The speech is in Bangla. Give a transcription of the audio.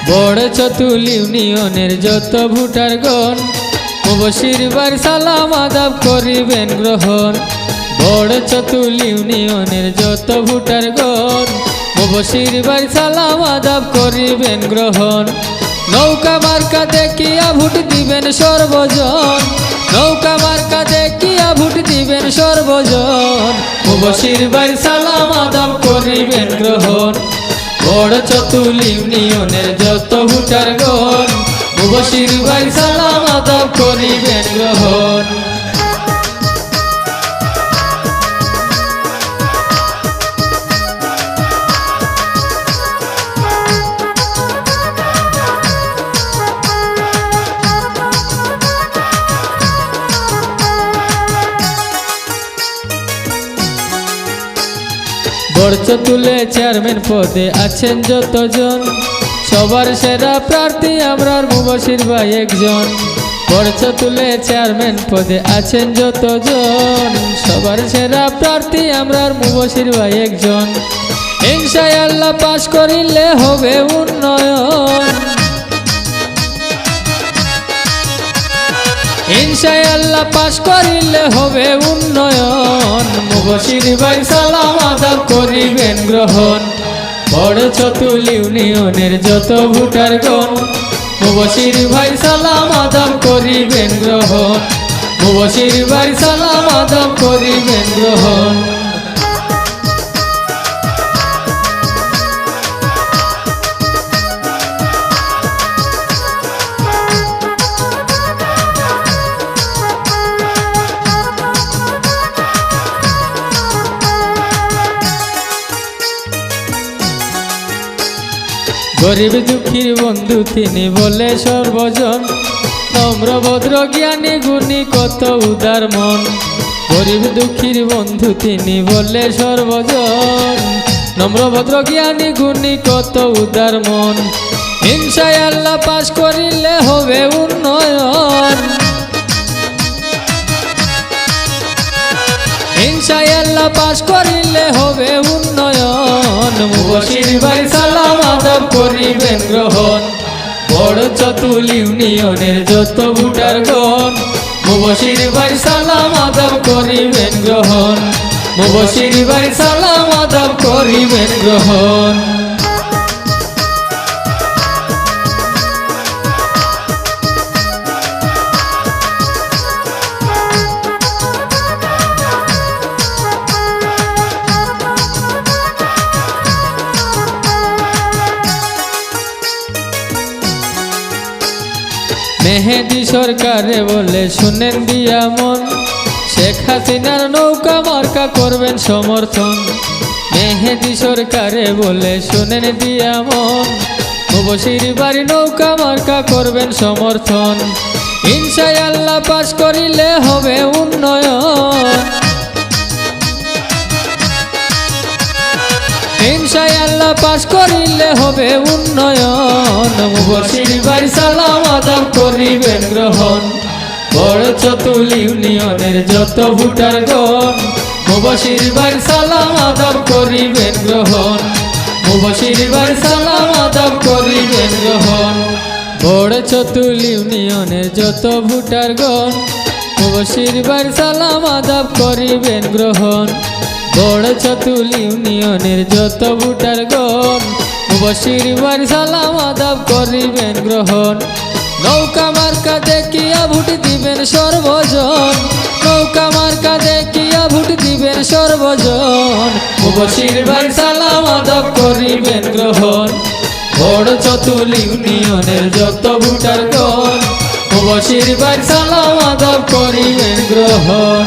বড় চতুল ইউনিয়নের যত ভোটারগণ মুবশির ভাইয়ের সালাম আদাব করিবেন গ্রহণ। বড় চতুল ইউনিয়নের যত ভোটারগণ মুবশির ভাইয়ের সালাম আদাব করিবেন গ্রহণ। নৌকা মার্কা দেখিয়া ভোট দিবেন সর্বজন, নৌকা মার্কা দেখিয়া ভোট দিবেন সর্বজন। মুবশির ভাইয়ের সালাম আদাব করিবেন গ্রহণ। বড় চতুল ইউনিয়নের যত ভোটারগণ মুবশির ভাইয়ের সালাম আদাব করিবেন গ্রহণ। বড় চতুলে চেয়ারম্যান পদে আছেন যতজন, সবার সেরা প্রার্থী আমরার মুবশির ভাই একজন। বড় চতুলে চেয়ারম্যান পদে আছেন যতজন, সবার সেরা প্রার্থী আমরার মুবশির ভাই একজন। ইনশাআল্লাহ পাশ করিলে হবে উন্নয়ন, ইনশাআল্লাহ পাশ করিলে হবে উন্নয়ন। মুবশির ভাই সালাম আদাব করিবেন গ্রহণ। বড় চতুল ইউনিয়নের যত ভোটারগণ মুবশির ভাই সালাম আদাব করিবেন গ্রহণ। মুবশির ভাই সালাম আদাব করিবেন গ্রহণ। গরিব দুঃখীর বন্ধু তিনি বলে সর্বজন, নম্র ভদ্র জ্ঞানী গুণী কত উদার মন। গরিব দুঃখীর বন্ধু তিনি বলে সর্বজন, নম্র ভদ্র জ্ঞানী গুণী কত উদার মন। ইনশাআল্লাহ পাশ করিলে হবে উন্নয়ন, ইনশাআল্লাহ পাশ করিলে হবে উন্নয়ন। মুবশির ভাই সালাম আদাব করিবেন গ্রহণ। বড় চতুল ইউনিয়নের যত ভোটারগণ মুবশির ভাই সালাম আদাব করিবেন গ্রহণ। মুবশির ভাই সালাম আদাব করিবেন গ্রহণ। মেহেদি সরকারে বলে শুনেন দিয়া মন, শেখ হাসিনার নৌকা মার্কা করবেন সমর্থন। মেহেদি সরকারে বলে শুনেন দিয়া মন, মুবশির ভাইয়ের নৌকা মার্কা করবেন সমর্থন। ইনশাআল্লাহ পাশ করিলে হবে উন্নয়ন, ইনশাআল্লাহ পাশ করিলে হবে উন্নয়ন। মুবশির ভাই সালাম আদাব করিবেন গ্রহণ। বড় চতুল ইউনিয়নের যত ভোটারগণ মুবশির ভাই সালাম আদাব করিবেন গ্রহণ। মুবশির ভাই সালাম আদাব করিবেন গ্রহণ। বড় চতুল ইউনিয়নের যত ভোটারগণ মুবশির ভাই সালাম আদাব করিবেন গ্রহণ। বড় চতুল ইউনিয়নের যত ভোটারগণ মুবশির ভাইয়ের সালাম আদাব করিবেন গ্রহণ। নৌকা মার্কা দেখিয়া ভোট দিবেন সর্বজন, নৌকা মার্কা দেখিয়া ভোট দিবেন সর্বজন। মুবশির ভাইয়ের সালাম আদাব করিবেন গ্রহণ। বড় চতুল ইউনিয়নের যত ভোটারগণ মুবশির ভাইয়ের সালাম আদাব করিবেন গ্রহণ।